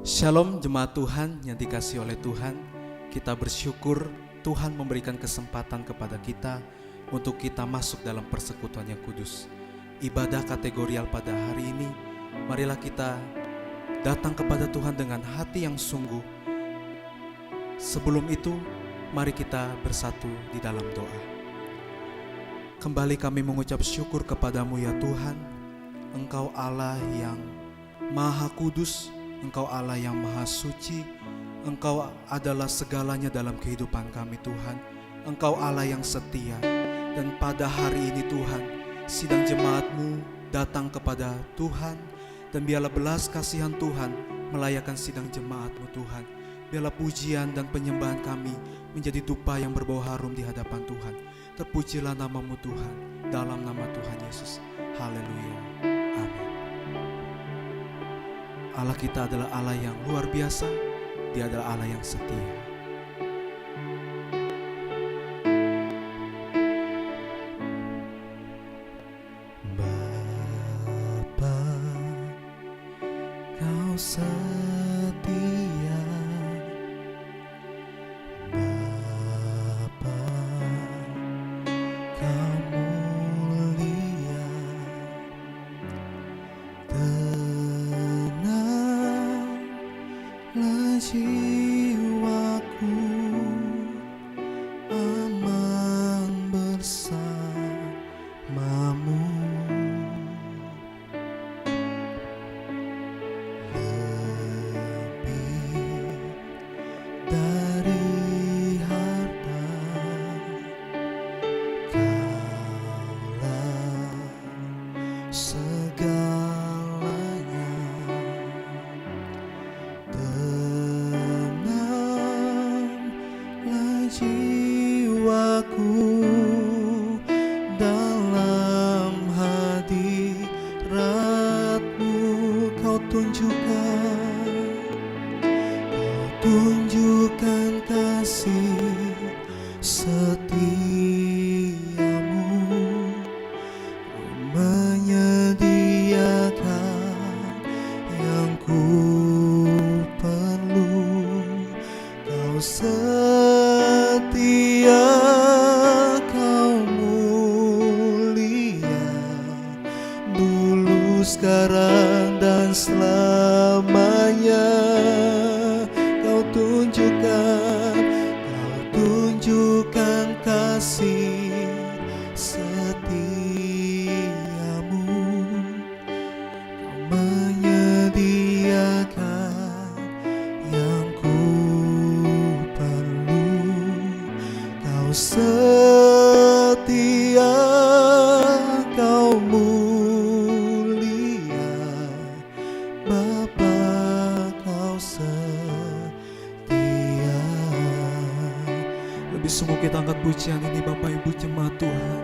Shalom jemaat Tuhan yang dikasihi oleh Tuhan. Kita bersyukur Tuhan memberikan kesempatan kepada kita untuk kita masuk dalam persekutuan yang kudus. Ibadah kategorial pada hari ini, marilah kita datang kepada Tuhan dengan hati yang sungguh. Sebelum itu, mari kita bersatu di dalam doa. Kembali kami mengucap syukur kepadamu ya Tuhan. Engkau Allah yang Maha Kudus, Engkau Allah yang Maha Suci, Engkau adalah segalanya dalam kehidupan kami Tuhan. Engkau Allah yang setia. Dan pada hari ini Tuhan, sidang jemaat-Mu datang kepada Tuhan. Dan biarlah belas kasihan Tuhan melayakan sidang jemaat-Mu Tuhan. Biarlah pujian dan penyembahan kami menjadi dupa yang berbau harum di hadapan Tuhan. Terpujilah nama-Mu Tuhan, dalam nama Tuhan Yesus. Haleluya. Amin. Allah kita adalah Allah yang luar biasa. Dia adalah Allah yang setia. Bapa, Kau setia. Bapa, Kau mulia. Jiwaku aman bersamamu. Lebih dari harta, Kaulah segalanya. Jiwaku dalam hadirat-Mu, Kau tunjukkan kasih setiamu. Kau menyediakan yang ku perlu. Kau setia, Kau mulia, dulu, sekarang, dan selamanya. Kau tunjukkan kasih setiamu. Kau menyediakan yang ku perlu. Kau setia, Kau mulia, Bapa, Kau setia. Lebih sungguh kita angkat pujian ini Bapak Ibu jemaat Tuhan.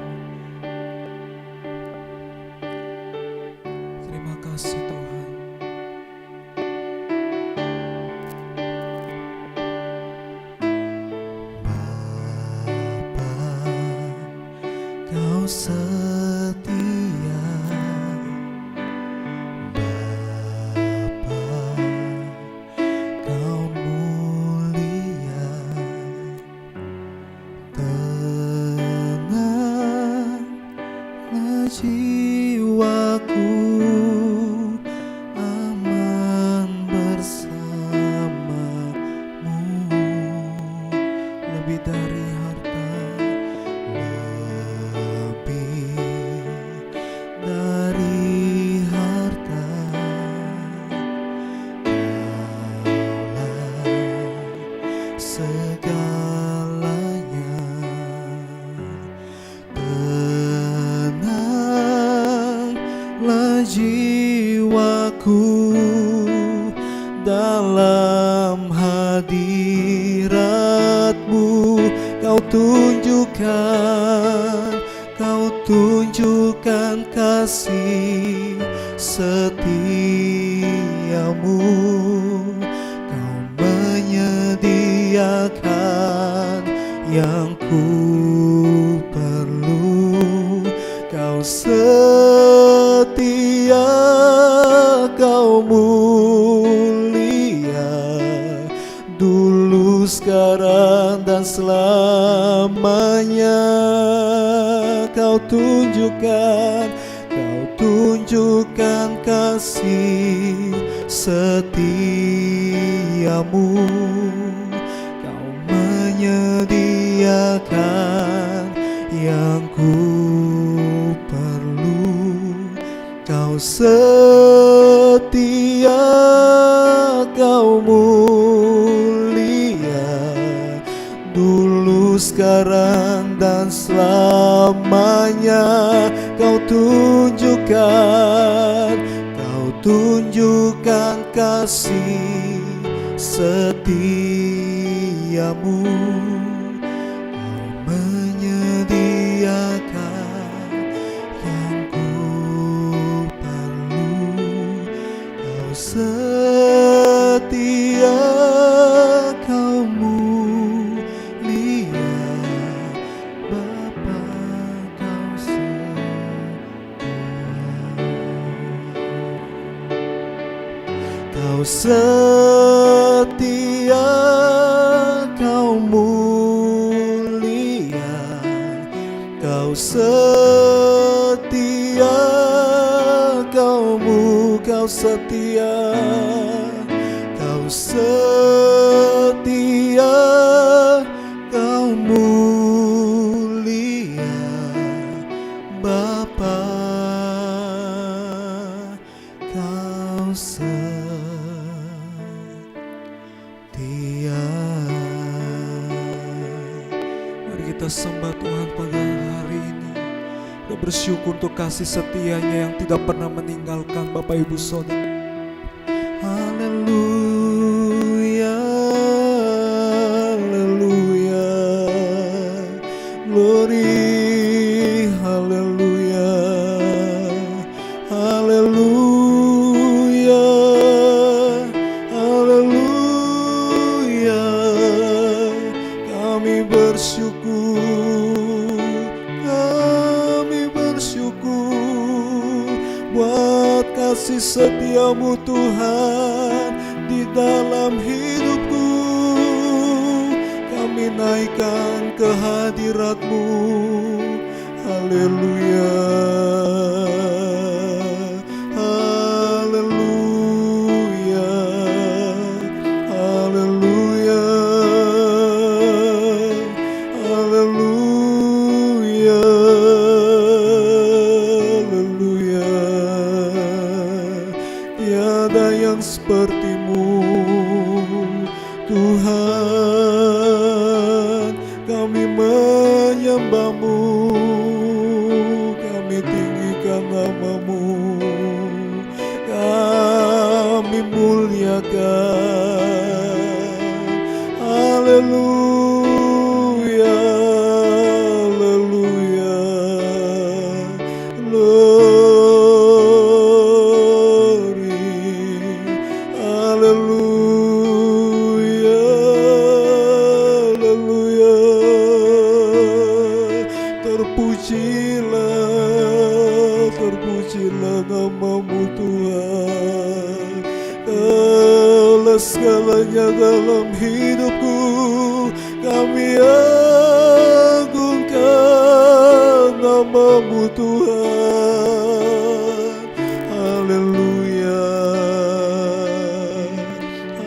Terima kasih Tuhan. Kau setia, Bapa, Kau mulia. Tenanglah jiwaku aman bersamamu. Lebih dari harta, dari harta, Kaulah segalanya. Tenanglah jiwaku dalam hadirat-Mu. Kau tunjukkan kasih setiamu. Kau menyediakan yang ku perlu. Kau setia, Kau mulia, selamanya. Kau tunjukkan kasih setiamu. Kau menyediakan yang ku perlu. Kau setia, kau mulia, dulu, sekarang, dan selamanya. Kau tunjukkan kasih setiamu. Kau menyediakan yang ku perlu. Kau setia, kau mulia, Bapa, kau setia. Kau setia, kau mulia, kau setia, kau setia, kau setia, kau mulia, Bapa, kau setia. Mari kita sembah Tuhan pada hari ini. Kita bersyukur untuk kasih setianya yang tidak pernah meninggalkan Bapak Ibu Saudara. Haleluya, haleluya, glory, haleluya, haleluya, haleluya. Kami bersyukur buat kasih setiamu Tuhan di dalam hidupku. Kami naikkan kehadirat-Mu. Haleluya, haleluya, haleluya, haleluya, haleluya. Tiada yang seperti-Mu Tuhan. Kami menyembah-Mu, kami tinggikan nama-Mu, kami muliakan. Haleluya, haleluya, haleluya, haleluya. Terpujilah nama-Mu Tuhan. Kaulah segalanya dalam hidupku. Kami agungkan nama-Mu Tuhan. Haleluya,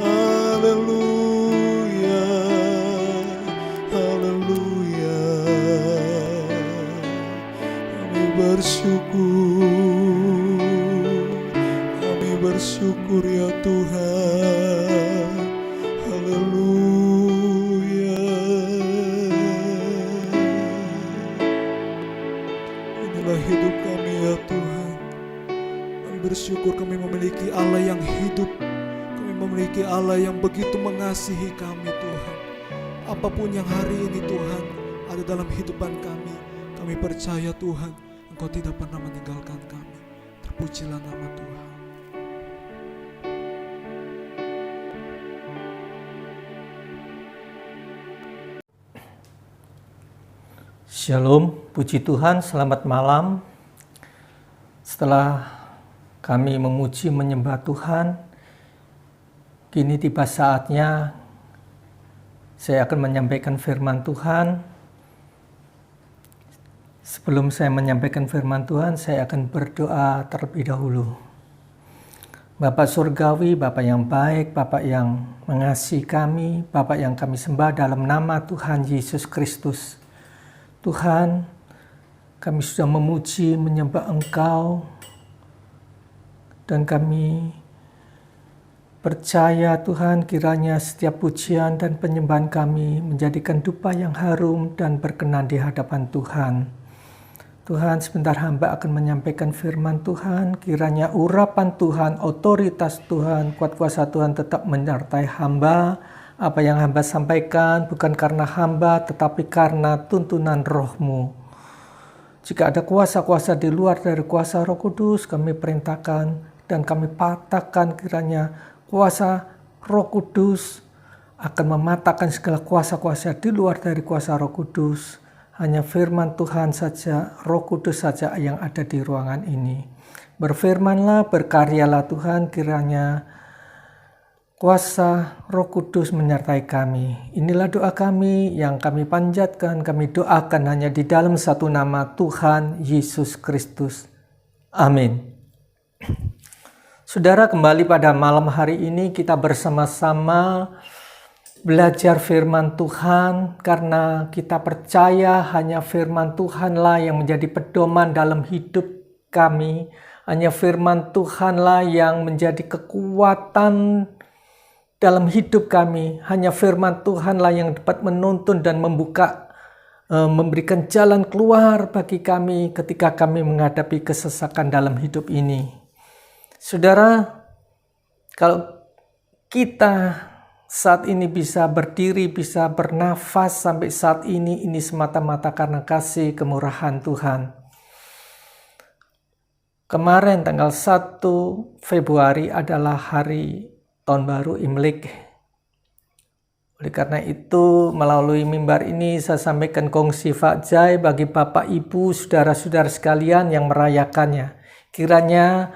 haleluya, haleluya. Kami bersyukur ya Tuhan. Haleluya. Inilah hidup kami ya Tuhan. Kami bersyukur kami memiliki Allah yang hidup. Kami memiliki Allah yang begitu mengasihi kami Tuhan. Apapun yang hari ini Tuhan ada dalam hidupan kami, kami percaya Tuhan Engkau tidak pernah meninggalkan kami. Terpujilah nama Tuhan. Shalom, puji Tuhan, selamat malam. Setelah kami memuji menyembah Tuhan, kini tiba saatnya saya akan menyampaikan firman Tuhan Sebelum saya menyampaikan firman Tuhan, saya akan berdoa terlebih dahulu. Bapak Surgawi, Bapak yang baik, Bapak yang mengasihi kami, Bapak yang kami sembah dalam nama Tuhan Yesus Kristus. Tuhan, kami sudah memuji, menyembah Engkau, dan kami percaya Tuhan kiranya setiap pujian dan penyembahan kami menjadikan dupa yang harum dan berkenan di hadapan Tuhan. Tuhan, sebentar hamba akan menyampaikan firman Tuhan, kiranya urapan Tuhan, otoritas Tuhan, kuat kuasa Tuhan tetap menyertai hamba. Apa yang hamba sampaikan bukan karena hamba, tetapi karena tuntunan Roh-Mu. Jika ada kuasa-kuasa di luar dari kuasa Roh Kudus, kami perintahkan dan kami patahkan kiranya kuasa Roh Kudus akan mematahkan segala kuasa-kuasa di luar dari kuasa Roh Kudus. Hanya firman Tuhan saja, Roh Kudus saja yang ada di ruangan ini. Berfirmanlah, berkaryalah Tuhan, kiranya kuasa Roh Kudus menyertai kami. Inilah doa kami yang kami panjatkan, kami doakan hanya di dalam satu nama Tuhan Yesus Kristus. Amin. Saudara, kembali pada malam hari ini kita bersama-sama belajar firman Tuhan, karena kita percaya hanya firman Tuhanlah yang menjadi pedoman dalam hidup kami. Hanya firman Tuhanlah yang menjadi kekuatan dalam hidup kami. Hanya firman Tuhanlah yang dapat menuntun dan memberikan jalan keluar bagi kami ketika kami menghadapi kesesakan dalam hidup ini. Saudara, kalau kita saat ini bisa berdiri, bisa bernafas sampai saat ini semata-mata karena kasih kemurahan Tuhan. Kemarin tanggal 1 Februari adalah hari Tahun Baru Imlek. Oleh karena itu, melalui mimbar ini saya sampaikan kongsi fakjai bagi Bapak, Ibu, saudara-saudara sekalian yang merayakannya. Kiranya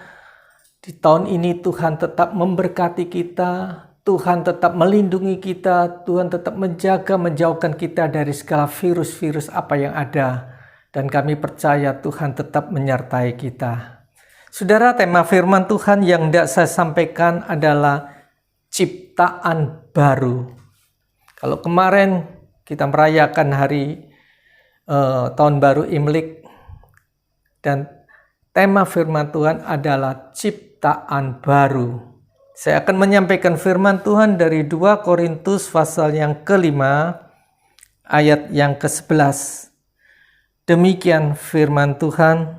di tahun ini Tuhan tetap memberkati kita, Tuhan tetap melindungi kita, Tuhan tetap menjaga, menjauhkan kita dari segala virus-virus apa yang ada. Dan kami percaya Tuhan tetap menyertai kita. Saudara, tema firman Tuhan yang hendak saya sampaikan adalah ciptaan baru. Kalau kemarin kita merayakan hari Tahun Baru Imlek, dan tema firman Tuhan adalah ciptaan baru. Saya akan menyampaikan firman Tuhan dari 2 Korintus pasal yang ke-5 ayat yang ke-11. Demikian firman Tuhan.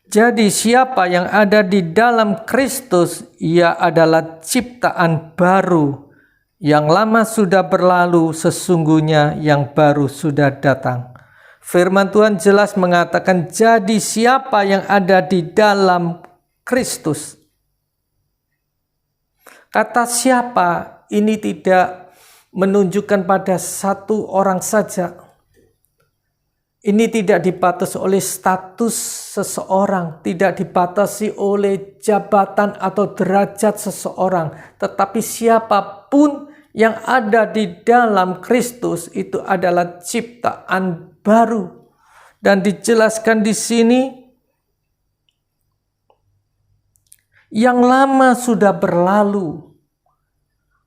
Jadi siapa yang ada di dalam Kristus, ia adalah ciptaan baru. Yang lama sudah berlalu, sesungguhnya yang baru sudah datang. Firman Tuhan jelas mengatakan, jadi siapa yang ada di dalam Kristus. Kata siapa ini tidak menunjukkan pada satu orang saja. Ini tidak dibatasi oleh status seseorang, tidak dibatasi oleh jabatan atau derajat seseorang. Tetapi siapapun yang ada di dalam Kristus itu adalah ciptaan baru. Dan dijelaskan di sini, yang lama sudah berlalu,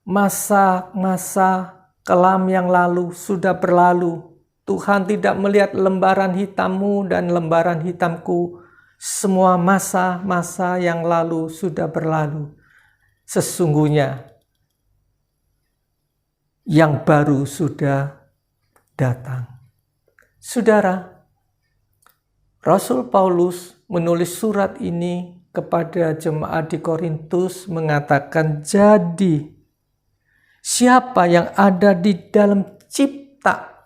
masa-masa kelam yang lalu sudah berlalu. Tuhan tidak melihat lembaran hitammu dan lembaran hitamku. Semua masa-masa yang lalu sudah berlalu. Sesungguhnya yang baru sudah datang. Saudara, Rasul Paulus menulis surat ini kepada jemaat di Korintus mengatakan, jadi siapa yang ada di dalam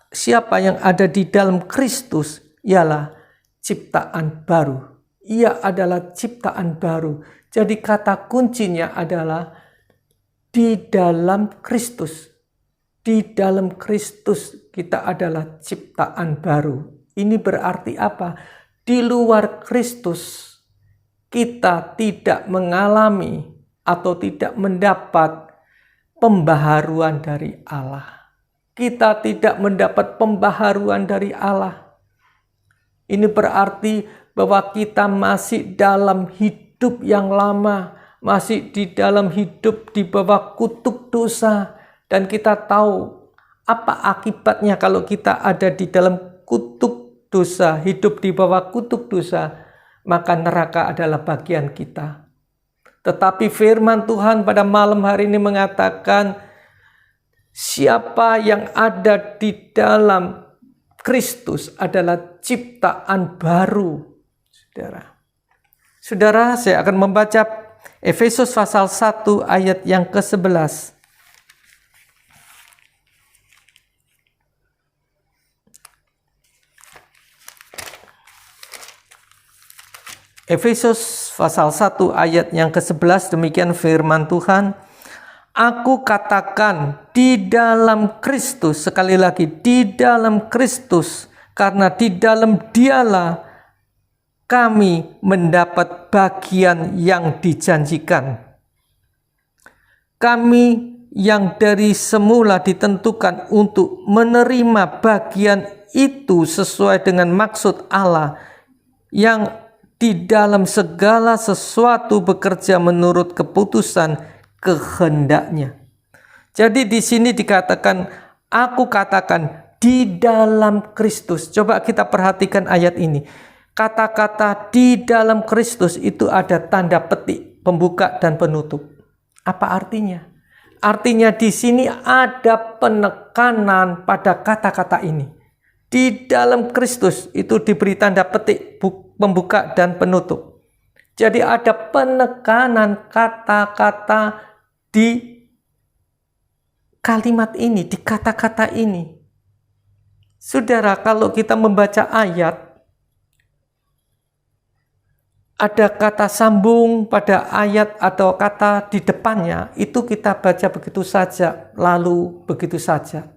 siapa yang ada di dalam Kristus ialah ciptaan baru. Ia adalah ciptaan baru. Jadi kata kuncinya adalah di dalam Kristus. Di dalam Kristus kita adalah ciptaan baru. Ini berarti apa? Di luar Kristus kita tidak mengalami atau tidak mendapat pembaharuan dari Allah. Kita tidak mendapat pembaharuan dari Allah. Ini berarti bahwa kita masih dalam hidup yang lama, masih di dalam hidup di bawah kutuk dosa. Dan kita tahu apa akibatnya kalau kita ada di dalam kutuk dosa, hidup di bawah kutuk dosa, maka neraka adalah bagian kita. Tetapi firman Tuhan pada malam hari ini mengatakan, siapa yang ada di dalam Kristus adalah ciptaan baru. Saudara, saya akan membaca Efesus pasal 1 ayat yang ke-11. Efesus pasal 1 ayat yang ke-11, demikian firman Tuhan. Aku katakan di dalam Kristus, sekali lagi di dalam Kristus, karena di dalam Dialah kami mendapat bagian yang dijanjikan. Kami yang dari semula ditentukan untuk menerima bagian itu sesuai dengan maksud Allah yang di dalam segala sesuatu bekerja menurut keputusan kehendaknya. Jadi di sini dikatakan, aku katakan di dalam Kristus. Coba kita perhatikan ayat ini. Kata-kata di dalam Kristus itu ada tanda petik, pembuka dan penutup. Apa artinya? Artinya di sini ada penekanan pada kata-kata ini. Di dalam Kristus itu diberi tanda petik, pembuka dan penutup. Jadi ada penekanan kata-kata di kalimat ini, di kata-kata ini. Saudara, kalau kita membaca ayat, ada kata sambung pada ayat atau kata di depannya, itu kita baca begitu saja, lalu begitu saja.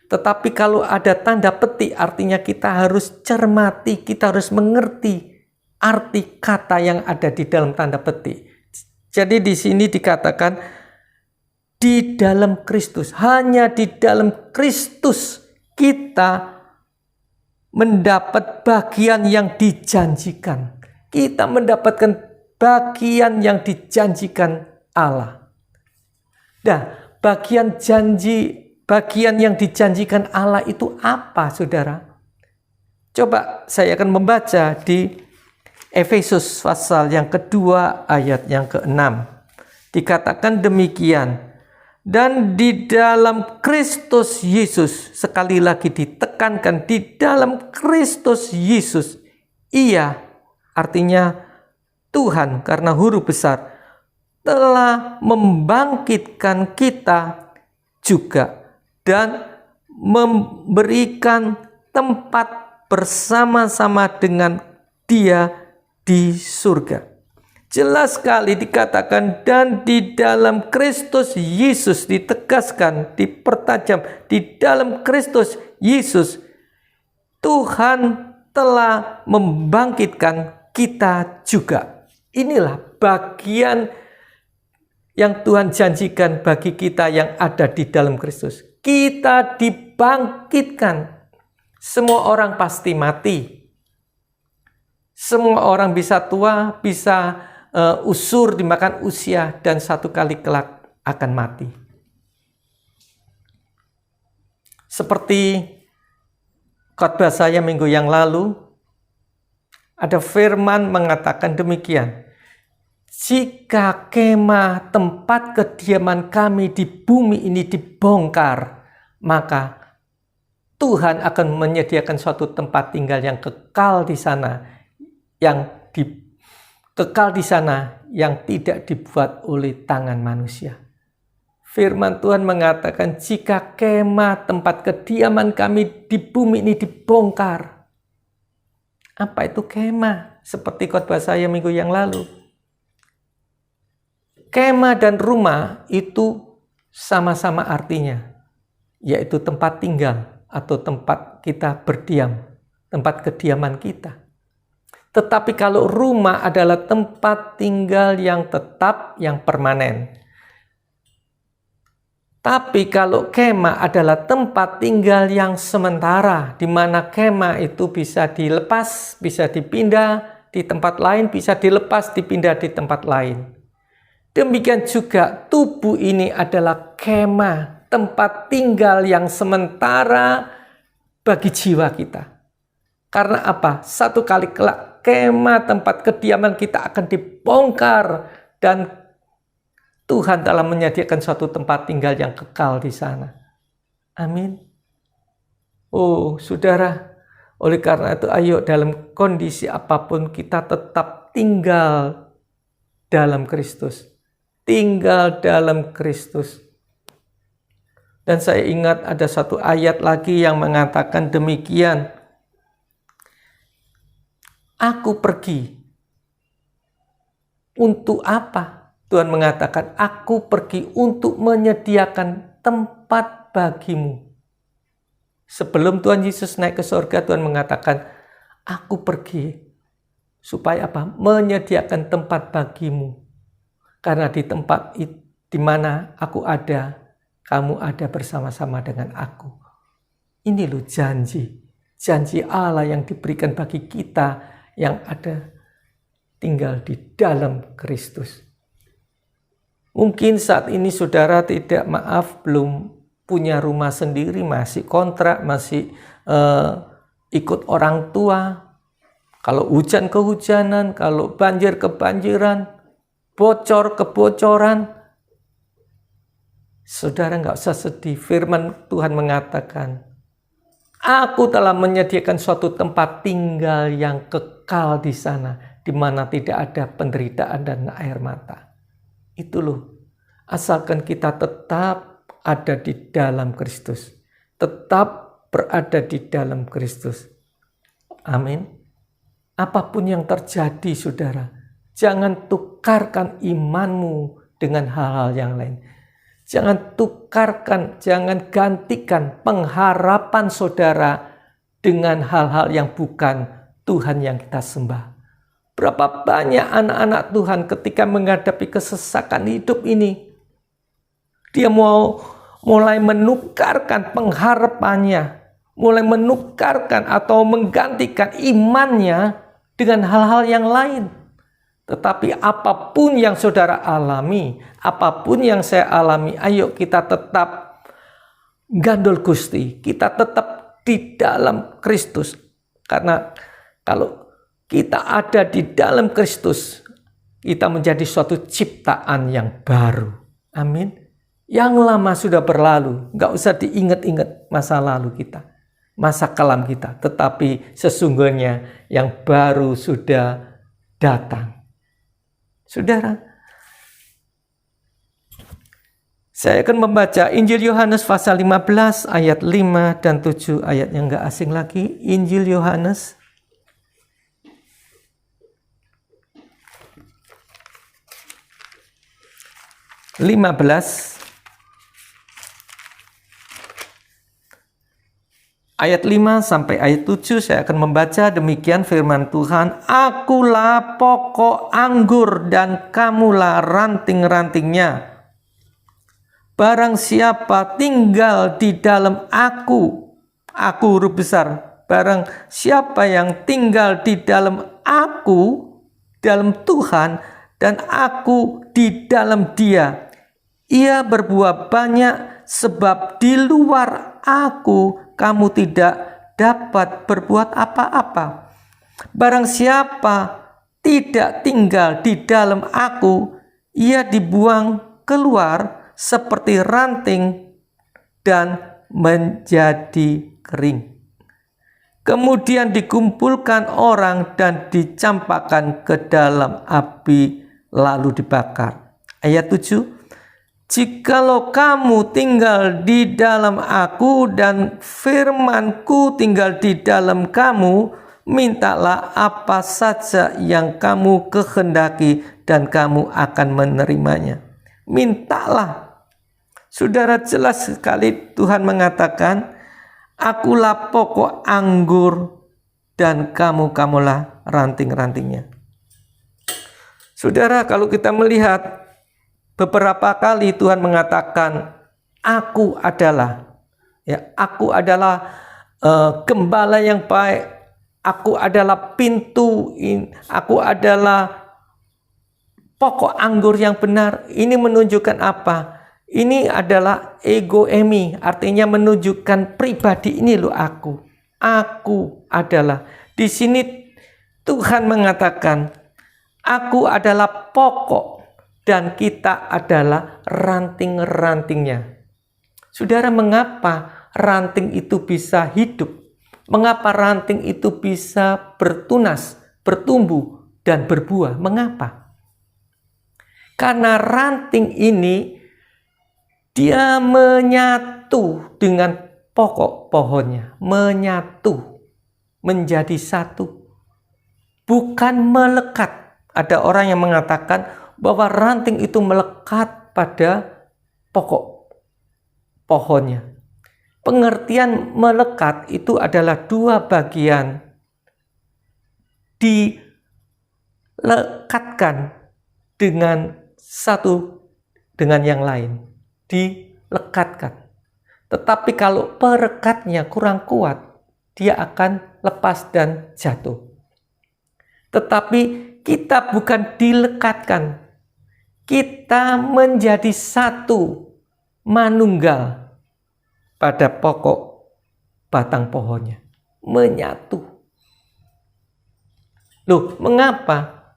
Tetapi kalau ada tanda petik, artinya kita harus cermati, kita harus mengerti arti kata yang ada di dalam tanda petik. Jadi di sini dikatakan di dalam Kristus, hanya di dalam Kristus kita mendapat bagian yang dijanjikan. Kita mendapatkan bagian yang dijanjikan Allah. Nah, bagian yang dijanjikan Allah itu apa, saudara? Coba saya akan membaca di Efesus pasal yang kedua ayat yang ke-6. Dikatakan demikian. Dan di dalam Kristus Yesus, sekali lagi ditekankan, di dalam Kristus Yesus, Ia, artinya Tuhan karena huruf besar, telah membangkitkan kita juga dan memberikan tempat bersama-sama dengan Dia di surga. Jelas sekali dikatakan, dan di dalam Kristus Yesus, ditegaskan, dipertajam, di dalam Kristus Yesus Tuhan telah membangkitkan kita juga. Inilah bagian yang Tuhan janjikan bagi kita yang ada di dalam Kristus. Kita dibangkitkan. Semua orang pasti mati. Semua orang bisa tua, bisa usur, dimakan usia, dan satu kali kelak akan mati. Seperti khotbah saya minggu yang lalu, ada firman mengatakan demikian. Jika kemah tempat kediaman kami di bumi ini dibongkar, maka Tuhan akan menyediakan suatu tempat tinggal yang kekal di sana, kekal di sana yang tidak dibuat oleh tangan manusia. Firman Tuhan mengatakan, jika kemah tempat kediaman kami di bumi ini dibongkar. Apa itu kemah? Seperti khotbah saya minggu yang lalu. Kemah dan rumah itu sama-sama artinya, yaitu tempat tinggal atau tempat kita berdiam, tempat kediaman kita. Tetapi kalau rumah adalah tempat tinggal yang tetap, yang permanen. Tapi kalau kemah adalah tempat tinggal yang sementara, di mana kemah itu bisa dilepas, bisa dipindah di tempat lain, bisa dilepas, dipindah di tempat lain. Demikian juga tubuh ini adalah kemah, tempat tinggal yang sementara bagi jiwa kita. Karena apa? Satu kali kelak kemah, tempat kediaman kita akan dibongkar dan Tuhan telah menyediakan suatu tempat tinggal yang kekal di sana. Amin. Oh, saudara, oleh karena itu ayo dalam kondisi apapun kita tetap tinggal dalam Kristus. Tinggal dalam Kristus. Dan saya ingat ada satu ayat lagi yang mengatakan demikian. Aku pergi. Untuk apa? Tuhan mengatakan, aku pergi untuk menyediakan tempat bagimu. Sebelum Tuhan Yesus naik ke surga, Tuhan mengatakan, aku pergi. Supaya apa? Menyediakan tempat bagimu. Karena di tempat di mana aku ada, kamu ada bersama-sama dengan aku. Ini loh janji. Janji Allah yang diberikan bagi kita yang ada tinggal di dalam Kristus. Mungkin saat ini saudara belum punya rumah sendiri, masih kontrak, masih ikut orang tua. Kalau hujan kehujanan, kalau banjir kebanjiran, bocor kebocoran. Saudara nggak usah sedih, firman Tuhan mengatakan, aku telah menyediakan suatu tempat tinggal yang kekal di sana, di mana tidak ada penderitaan dan air mata. Itu loh, asalkan kita tetap ada di dalam Kristus. Tetap berada di dalam Kristus. Amin. Apapun yang terjadi saudara, jangan tukarkan imanmu dengan hal-hal yang lain. Jangan tukarkan, jangan gantikan pengharapan saudara dengan hal-hal yang bukan Tuhan yang kita sembah. Berapa banyak anak-anak Tuhan ketika menghadapi kesesakan hidup ini, dia mulai menukarkan pengharapannya, mulai menukarkan atau menggantikan imannya dengan hal-hal yang lain. Tetapi apapun yang saudara alami, apapun yang saya alami, ayo kita tetap gandul Gusti, kita tetap di dalam Kristus. Karena kalau kita ada di dalam Kristus, kita menjadi suatu ciptaan yang baru. Amin. Yang lama sudah berlalu, nggak usah diingat-ingat masa lalu kita, masa kelam kita. Tetapi sesungguhnya yang baru sudah datang. Saudara, saya akan membaca Injil Yohanes pasal 15 ayat 5 dan 7, ayat yang nggak asing lagi. Injil Yohanes ayat 5 sampai ayat 7 saya akan membaca demikian firman Tuhan. Akulah pokok anggur dan kamulah ranting-rantingnya. Barang siapa tinggal di dalam aku huruf besar. Barang siapa yang tinggal di dalam aku, dalam Tuhan, dan aku di dalam dia, ia berbuah banyak, sebab di luar aku kamu tidak dapat berbuat apa-apa. Barang siapa tidak tinggal di dalam aku, ia dibuang keluar seperti ranting dan menjadi kering. Kemudian dikumpulkan orang dan dicampakkan ke dalam api lalu dibakar. Ayat 7. Jikalau kamu tinggal di dalam aku dan firmanku tinggal di dalam kamu, mintalah apa saja yang kamu kehendaki dan kamu akan menerimanya. Mintalah. Saudara, jelas sekali Tuhan mengatakan, akulah pokok anggur dan kamulah ranting-rantingnya. Saudara, kalau kita melihat beberapa kali Tuhan mengatakan Aku adalah, ya, aku adalah gembala yang baik. Aku adalah pintu. Aku adalah pokok anggur yang benar. Ini menunjukkan apa? Ini adalah ego emi, artinya menunjukkan pribadi ini loh aku. Aku adalah. Di sini Tuhan mengatakan, aku adalah pokok dan kita adalah ranting-rantingnya. Saudara, mengapa ranting itu bisa hidup? Mengapa ranting itu bisa bertunas, bertumbuh, dan berbuah? Mengapa? Karena ranting ini dia menyatu dengan pokok pohonnya, menyatu menjadi satu, bukan melekat. Ada orang yang mengatakan bahwa ranting itu melekat pada pokok pohonnya. Pengertian melekat itu adalah dua bagian dilekatkan dengan satu dengan yang lain, dilekatkan. Tetapi kalau perekatnya kurang kuat, dia akan lepas dan jatuh. Tetapi kita bukan dilekatkan, kita menjadi satu, manunggal pada pokok batang pohonnya, menyatu. Loh, mengapa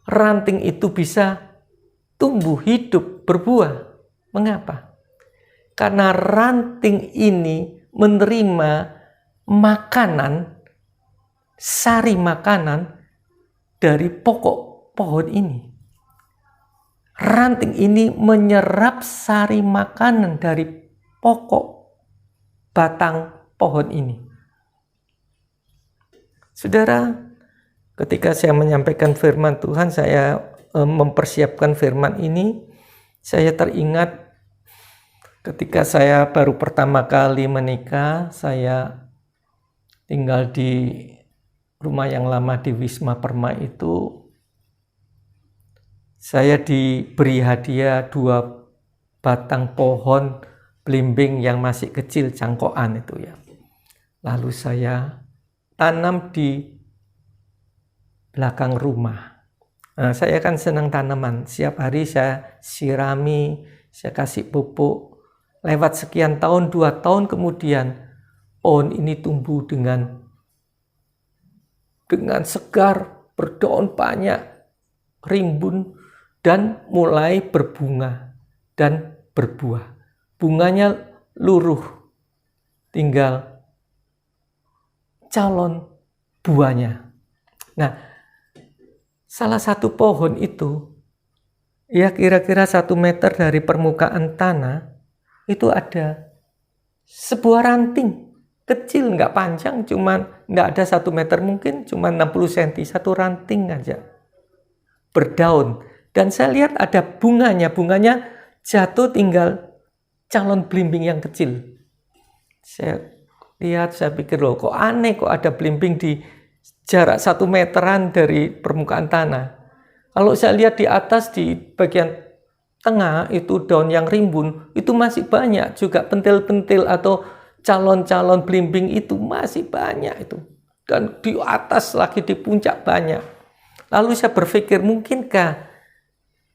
ranting itu bisa tumbuh, hidup, berbuah? Mengapa? Karena ranting ini menerima makanan, sari makanan dari pokok pohon ini. Ranting ini menyerap sari makanan dari pokok batang pohon ini. Saudara, ketika saya menyampaikan firman Tuhan, saya mempersiapkan firman ini, saya teringat ketika saya baru pertama kali menikah. Saya tinggal di rumah yang lama di Wisma Permai itu. Saya diberi hadiah 2 batang pohon belimbing yang masih kecil, cangkokan itu ya. Lalu saya tanam di belakang rumah. Nah, saya kan senang tanaman. Setiap hari saya sirami, saya kasih pupuk. Lewat sekian tahun, 2 tahun kemudian, pohon ini tumbuh dengan segar, berdaun banyak, rimbun, dan mulai berbunga dan berbuah. Bunganya luruh, tinggal calon buahnya. Nah, salah satu pohon itu, ya kira-kira 1 meter dari permukaan tanah, itu ada sebuah ranting kecil, nggak panjang, cuman nggak ada 1 meter, mungkin cuma 60 cm, satu ranting aja, berdaun. Dan saya lihat ada bunganya jatuh, tinggal calon belimbing yang kecil. Saya lihat, saya pikir loh, kok aneh, kok ada belimbing di jarak 1 meteran dari permukaan tanah. Kalau saya lihat di atas, di bagian tengah itu daun yang rimbun, itu masih banyak juga pentil-pentil atau calon-calon belimbing itu masih banyak itu. Dan di atas lagi, di puncak banyak. Lalu saya berpikir, mungkinkah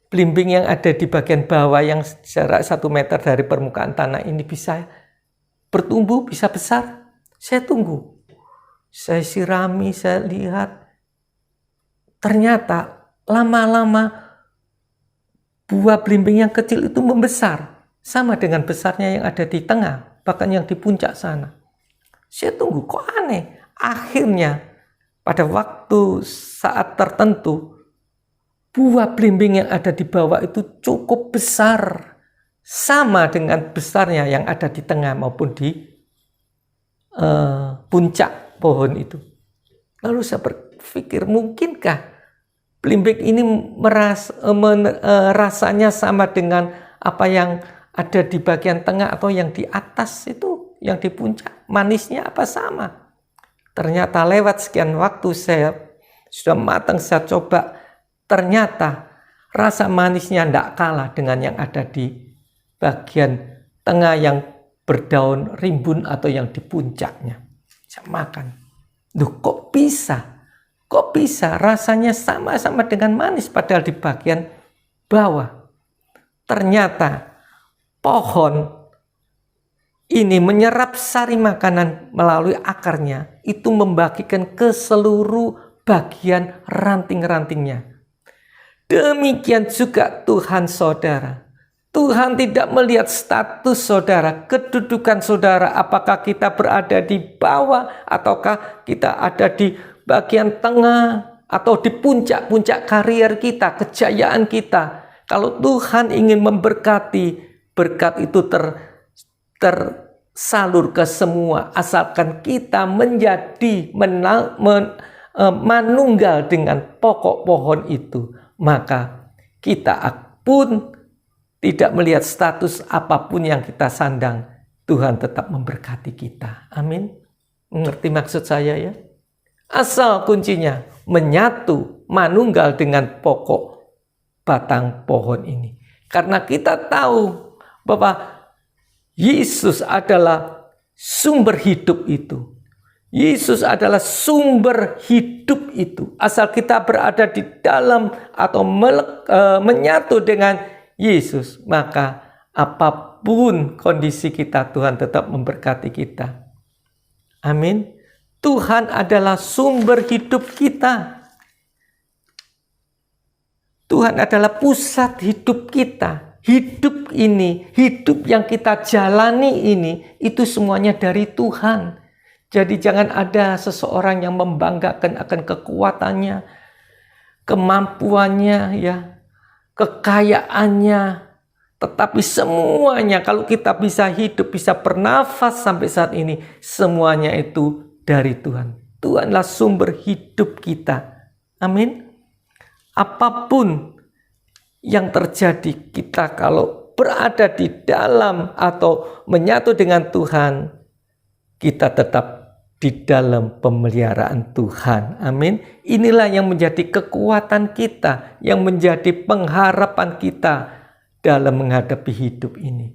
belimbing yang ada di bagian bawah yang jarak 1 meter dari permukaan tanah ini bisa bertumbuh, bisa besar? Saya tunggu. Saya sirami, saya lihat. Ternyata lama-lama buah belimbing yang kecil itu membesar, sama dengan besarnya yang ada di tengah, bahkan yang di puncak sana. Saya tunggu, kok aneh. Akhirnya pada waktu saat tertentu, buah belimbing yang ada di bawah itu cukup besar, sama dengan besarnya yang ada di tengah maupun di puncak pohon itu. Lalu saya berpikir, mungkinkah belimbing ini rasanya sama dengan apa yang ada di bagian tengah atau yang di atas itu, yang di puncak? Manisnya apa sama? Ternyata lewat sekian waktu saya sudah matang, saya coba. Ternyata rasa manisnya tidak kalah dengan yang ada di bagian tengah yang berdaun rimbun atau yang di puncaknya. Saya makan. Duh, kok bisa? Kok bisa? Rasanya sama-sama dengan manis padahal di bagian bawah. Ternyata pohon ini menyerap sari makanan melalui akarnya. Itu membagikan ke seluruh bagian ranting-rantingnya. Demikian juga Tuhan saudara. Tuhan tidak melihat status saudara, kedudukan saudara, apakah kita berada di bawah ataukah kita ada di bagian tengah atau di puncak-puncak karier kita, kejayaan kita. Kalau Tuhan ingin memberkati, berkat itu tersalur ke semua, asalkan kita menjadi manunggal dengan pokok pohon itu, maka kita pun tidak melihat status apapun yang kita sandang, Tuhan tetap memberkati kita. Amin. Mengerti maksud saya ya? Asal kuncinya menyatu, manunggal dengan pokok batang pohon ini. Karena kita tahu bahwa Yesus adalah sumber hidup itu. Yesus adalah sumber hidup itu. Asal kita berada di dalam atau menyatu dengan Yesus, maka apapun kondisi kita, Tuhan tetap memberkati kita. Amin. Tuhan adalah sumber hidup kita. Tuhan adalah pusat hidup kita. Hidup ini, hidup yang kita jalani ini, itu semuanya dari Tuhan. Jadi jangan ada seseorang yang membanggakan akan kekuatannya, kemampuannya, ya, kekayaannya, tetapi semuanya kalau kita bisa hidup, bisa bernafas sampai saat ini, semuanya itu dari Tuhan. Tuhanlah sumber hidup kita. Amin. Apapun yang terjadi, kita kalau berada di dalam atau menyatu dengan Tuhan, kita tetap di dalam pemeliharaan Tuhan. Amin. Inilah yang menjadi kekuatan kita, yang menjadi pengharapan kita dalam menghadapi hidup ini.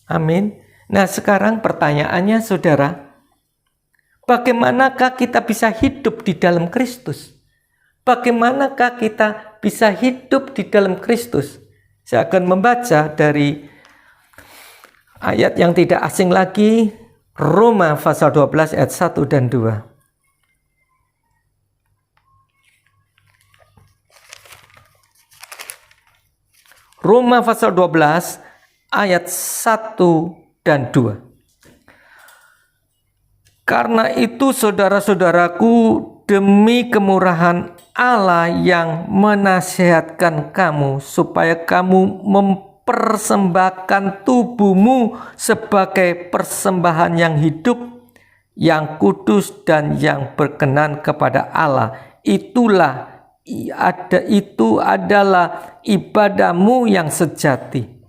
Amin. Nah, sekarang pertanyaannya saudara, bagaimanakah kita bisa hidup di dalam Kristus? Bagaimanakah kita bisa hidup di dalam Kristus? Saya akan membaca dari ayat yang tidak asing lagi, Roma pasal 12 ayat 1 dan 2. Roma pasal 12 ayat 1 dan 2. Karena itu saudara-saudaraku, demi kemurahan Allah yang menasihatkan kamu supaya kamu mempersembahkan tubuhmu sebagai persembahan yang hidup, yang kudus dan yang berkenan kepada Allah. Itu adalah ibadahmu yang sejati.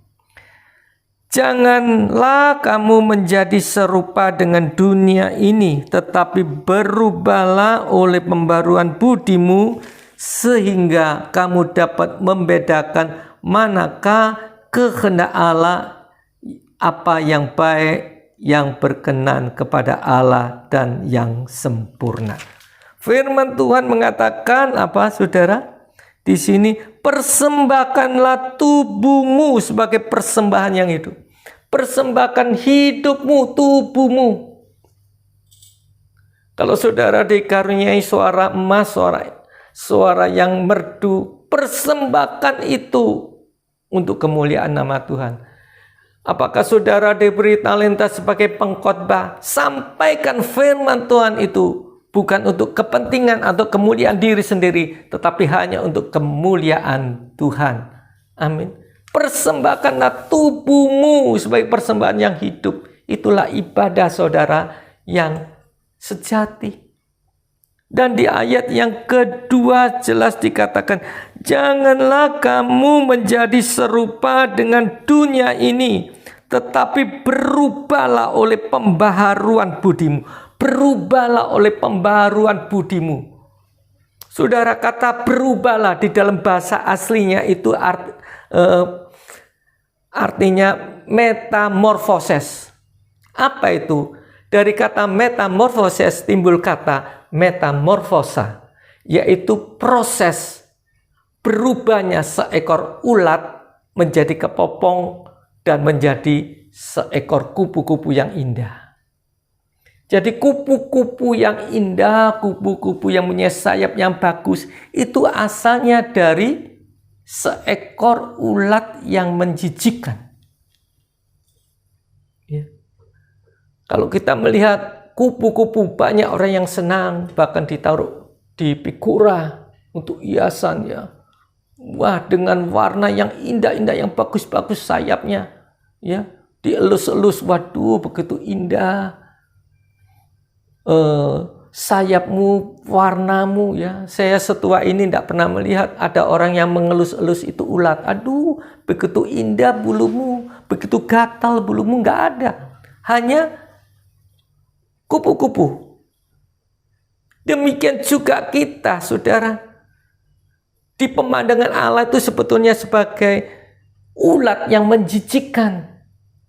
Janganlah kamu menjadi serupa dengan dunia ini, tetapi berubahlah oleh pembaruan budimu, sehingga kamu dapat membedakan manakah kehendak Allah, apa yang baik, yang berkenan kepada Allah, dan yang sempurna. Firman Tuhan mengatakan apa, saudara? Di sini, persembahkanlah tubuhmu sebagai persembahan yang hidup. Persembahkan hidupmu, tubuhmu. Kalau saudara dikaruniai suara emas, suara yang merdu, persembahkan itu untuk kemuliaan nama Tuhan. Apakah saudara diberi talenta sebagai pengkhotbah? Sampaikan firman Tuhan itu bukan untuk kepentingan atau kemuliaan diri sendiri, tetapi hanya untuk kemuliaan Tuhan. Amin. Persembahkanlah tubuhmu sebagai persembahan yang hidup. Itulah ibadah saudara yang sejati. Dan di ayat yang kedua jelas dikatakan, janganlah kamu menjadi serupa dengan dunia ini, tetapi berubahlah oleh pembaharuan budimu. Berubahlah oleh pembaharuan budimu. Saudara, kata berubahlah di dalam bahasa aslinya itu artinya metamorfoses. Apa itu? Dari kata metamorfoses timbul kata metamorfosa, yaitu proses berubahnya seekor ulat menjadi kepopong dan menjadi seekor kupu-kupu yang indah. Jadi kupu-kupu yang indah, kupu-kupu yang punya sayap yang bagus, itu asalnya dari seekor ulat yang menjijikkan. Ya. Kalau kita melihat kupu-kupu, banyak orang yang senang, bahkan ditaruh di figura untuk hiasan ya. Wah, dengan warna yang indah-indah, yang bagus-bagus sayapnya, ya, dielus-elus, waduh, begitu indah. Sayapmu, warnamu, ya. Saya setua ini tidak pernah melihat ada orang yang mengelus-elus itu ulat. Aduh, begitu indah bulumu, begitu gatal bulumu, nggak ada. Hanya kupu-kupu. Demikian juga kita, saudara. Di pemandangan Allah itu sebetulnya sebagai ulat yang menjijikkan,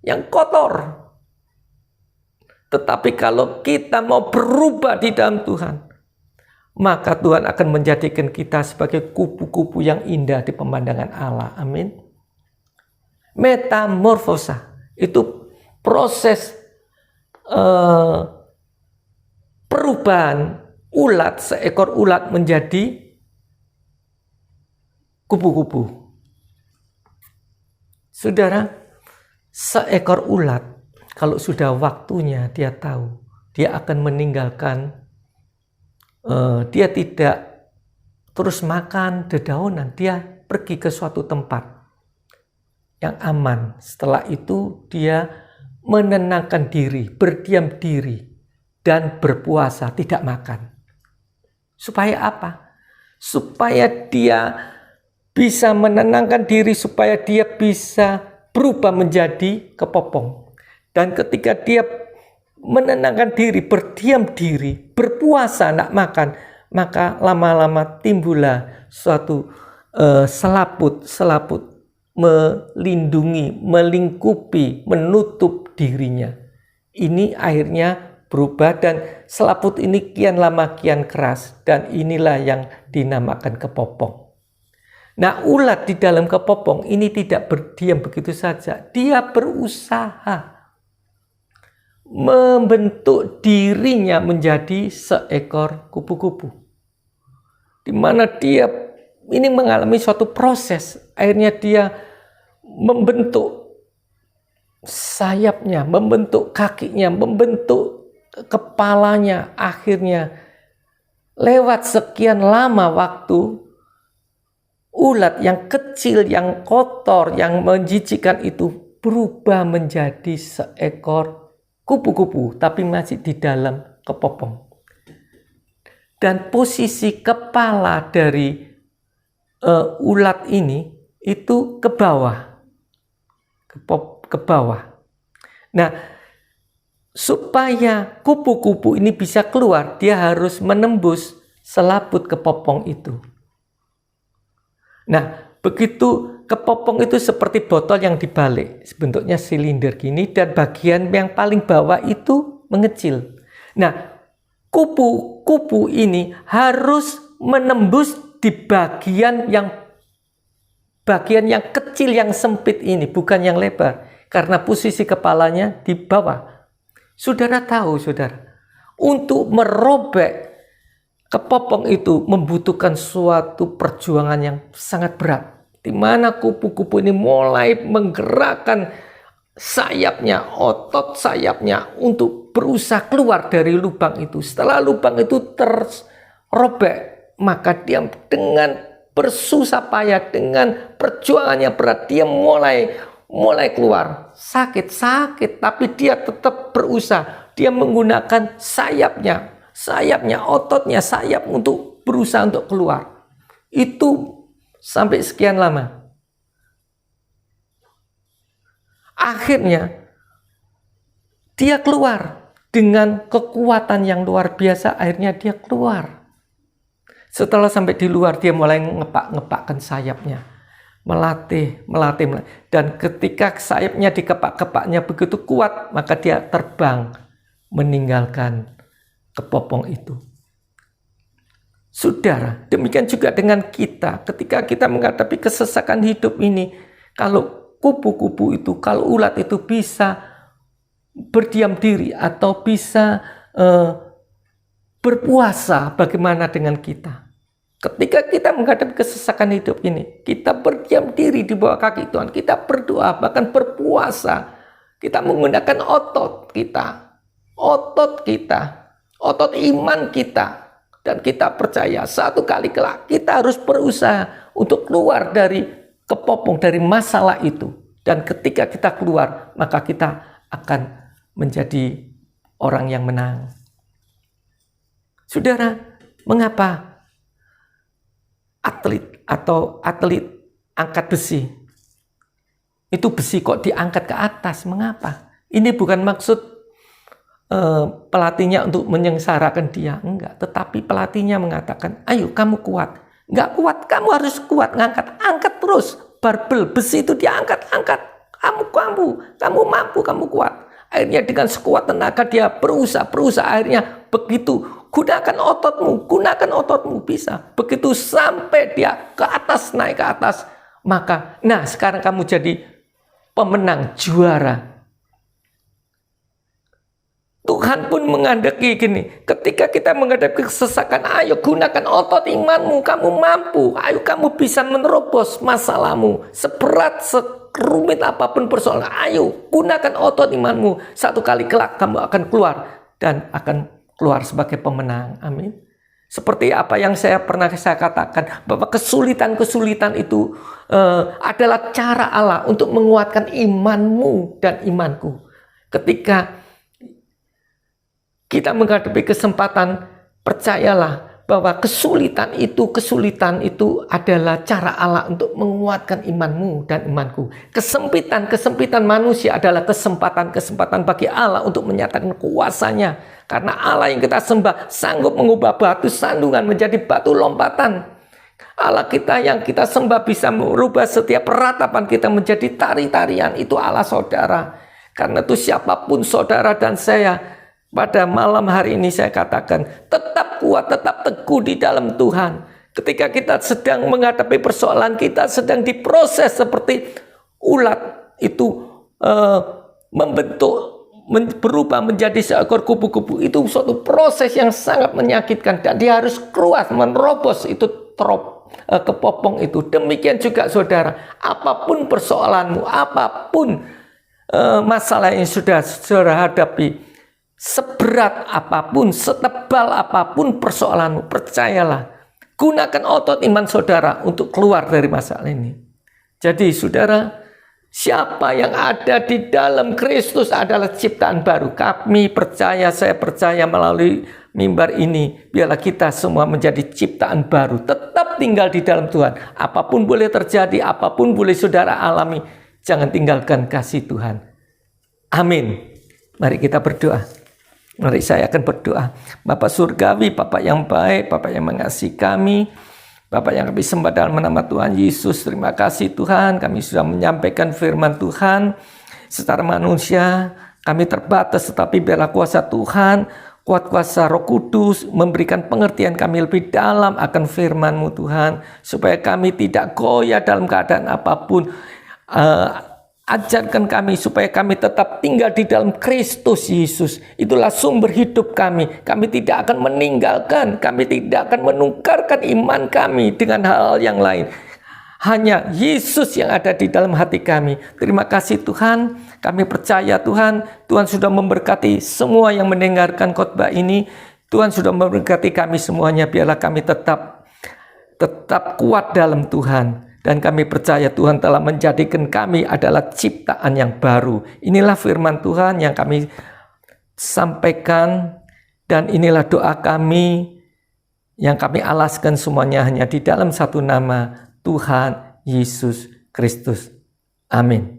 yang kotor. Tetapi kalau kita mau berubah di dalam Tuhan, maka Tuhan akan menjadikan kita sebagai kupu-kupu yang indah di pemandangan Allah. Amin. Metamorfosa itu proses perubahan ulat, seekor ulat menjadi kupu-kupu. Saudara, seekor ulat kalau sudah waktunya dia tahu, dia akan meninggalkan, dia tidak terus makan dedaunan, dia pergi ke suatu tempat yang aman. Setelah itu dia menenangkan diri, berdiam diri, dan berpuasa, tidak makan. Supaya apa? Supaya dia bisa menenangkan diri, supaya dia bisa berubah menjadi kepopong. Dan ketika dia menenangkan diri, berdiam diri, berpuasa, tidak makan, maka lama-lama timbullah suatu selaput melindungi, melingkupi, menutup dirinya. Ini akhirnya berubah dan selaput ini kian lama kian keras, dan inilah yang dinamakan kepopong. Nah, ulat di dalam kepopong ini tidak berdiam begitu saja. Dia berusaha membentuk dirinya menjadi seekor kupu-kupu. Di mana dia ini mengalami suatu proses. Akhirnya dia membentuk sayapnya, membentuk kakinya, membentuk kepalanya. Akhirnya lewat sekian lama waktu, ulat yang kecil, yang kotor, yang menjijikkan itu berubah menjadi seekor kupu-kupu, tapi masih di dalam kepopong. Dan posisi kepala dari ulat ini itu ke bawah. Ke bawah. Nah, supaya kupu-kupu ini bisa keluar, dia harus menembus selaput kepopong itu. Nah, begitu kepopong itu seperti botol yang dibalik, bentuknya silinder gini, dan bagian yang paling bawah itu mengecil. Nah, kupu-kupu ini harus menembus di bagian yang kecil, yang sempit ini, bukan yang lebar, karena posisi kepalanya di bawah. Saudara tahu, saudara, untuk merobek kepopong itu membutuhkan suatu perjuangan yang sangat berat, di mana kupu-kupu ini mulai menggerakkan sayapnya, otot sayapnya untuk berusaha keluar dari lubang itu. Setelah lubang itu terrobek, maka dia dengan bersusah payah, dengan perjuangannya berat, dia mulai keluar. Sakit, tapi dia tetap berusaha. Dia menggunakan sayapnya, ototnya, sayap untuk berusaha untuk keluar. Itu sampai sekian lama. Akhirnya dia keluar dengan kekuatan yang luar biasa. Akhirnya dia keluar. Setelah sampai di luar, dia mulai ngepak-ngepakkan sayapnya. melatih. Dan ketika sayapnya dikepak-kepaknya begitu kuat, maka dia terbang meninggalkan kepopong itu. Saudara, demikian juga dengan kita. Ketika kita menghadapi kesesakan hidup ini, kalau kupu-kupu itu, kalau ulat itu bisa berdiam diri atau bisa berpuasa, bagaimana dengan kita? Ketika kita menghadapi kesesakan hidup ini, kita berdiam diri di bawah kaki Tuhan, kita berdoa, bahkan berpuasa. Kita menggunakan otot iman kita. Dan kita percaya satu kali kelak kita harus berusaha untuk keluar dari kepopong, dari masalah itu. Dan ketika kita keluar, maka kita akan menjadi orang yang menang. Saudara, mengapa atlet angkat besi itu besi kok diangkat ke atas? Mengapa? Ini bukan maksud pelatihnya untuk menyengsarakan dia, enggak. Tetapi pelatihnya mengatakan, ayo kamu kuat. Enggak kuat, kamu harus kuat, angkat terus. Barbel besi itu diangkat. Kamu mampu, kamu kuat. Akhirnya dengan sekuat tenaga dia berusaha. Akhirnya begitu, gunakan ototmu, bisa. Begitu sampai dia ke atas, naik ke atas, maka, sekarang kamu jadi pemenang, juara. Tuhan pun menghendaki gini, ketika kita menghadapi kesesakan, ayo gunakan otot imanmu, kamu mampu, ayo kamu bisa menerobos masalahmu, seberat, serumit apapun persoalan, ayo gunakan otot imanmu, satu kali kelak kamu akan keluar, dan akan keluar sebagai pemenang, amin. Seperti apa yang saya katakan, bahwa kesulitan itu adalah cara Allah untuk menguatkan imanmu dan imanku. Ketika kita menghadapi kesempatan, percayalah bahwa kesulitan itu adalah cara Allah untuk menguatkan imanmu dan imanku. Kesempitan manusia adalah kesempatan bagi Allah untuk menyatakan kuasanya. Karena Allah yang kita sembah sanggup mengubah batu sandungan menjadi batu lompatan. Allah kita yang kita sembah bisa merubah setiap ratapan kita menjadi tari-tarian. Itu Allah saudara. Karena itu siapapun saudara dan saya, pada malam hari ini saya katakan, tetap kuat, tetap teguh di dalam Tuhan. Ketika kita sedang menghadapi persoalan, kita sedang diproses seperti ulat itu berubah menjadi seekor kupu-kupu. Itu suatu proses yang sangat menyakitkan dan dia harus keluar, menerobos itu kepopong itu. Demikian juga saudara, apapun persoalanmu, apapun masalah yang sudah saudara hadapi, seberat apapun, setebal apapun persoalanmu, percayalah, gunakan otot iman saudara untuk keluar dari masalah ini. Jadi saudara, siapa yang ada di dalam Kristus adalah ciptaan baru. Saya percaya melalui mimbar ini, biarlah kita semua menjadi ciptaan baru. Tetap tinggal di dalam Tuhan. Apapun boleh terjadi, apapun boleh saudara alami, jangan tinggalkan kasih Tuhan. Amin. Mari kita berdoa. Mari saya akan berdoa. Bapa surgawi, Bapa yang baik, Bapa yang mengasihi kami, Bapa yang kami sembah dalam nama Tuhan Yesus. Terima kasih Tuhan, kami sudah menyampaikan firman Tuhan. Secara manusia kami terbatas, tetapi biarlah kuasa Tuhan, kuat kuasa Roh Kudus memberikan pengertian kami lebih dalam akan firman-Mu Tuhan, supaya kami tidak goyah dalam keadaan apapun. Ajarkan kami supaya kami tetap tinggal di dalam Kristus Yesus. Itulah sumber hidup kami. Kami tidak akan meninggalkan, kami tidak akan menukarkan iman kami dengan hal yang lain. Hanya Yesus yang ada di dalam hati kami. Terima kasih Tuhan. Kami percaya Tuhan, Tuhan sudah memberkati semua yang mendengarkan khotbah ini. Tuhan sudah memberkati kami semuanya. Biarlah kami tetap kuat dalam Tuhan. Dan kami percaya Tuhan telah menjadikan kami adalah ciptaan yang baru. Inilah firman Tuhan yang kami sampaikan. Dan inilah doa kami yang kami alaskan semuanya hanya di dalam satu nama, Tuhan Yesus Kristus. Amin.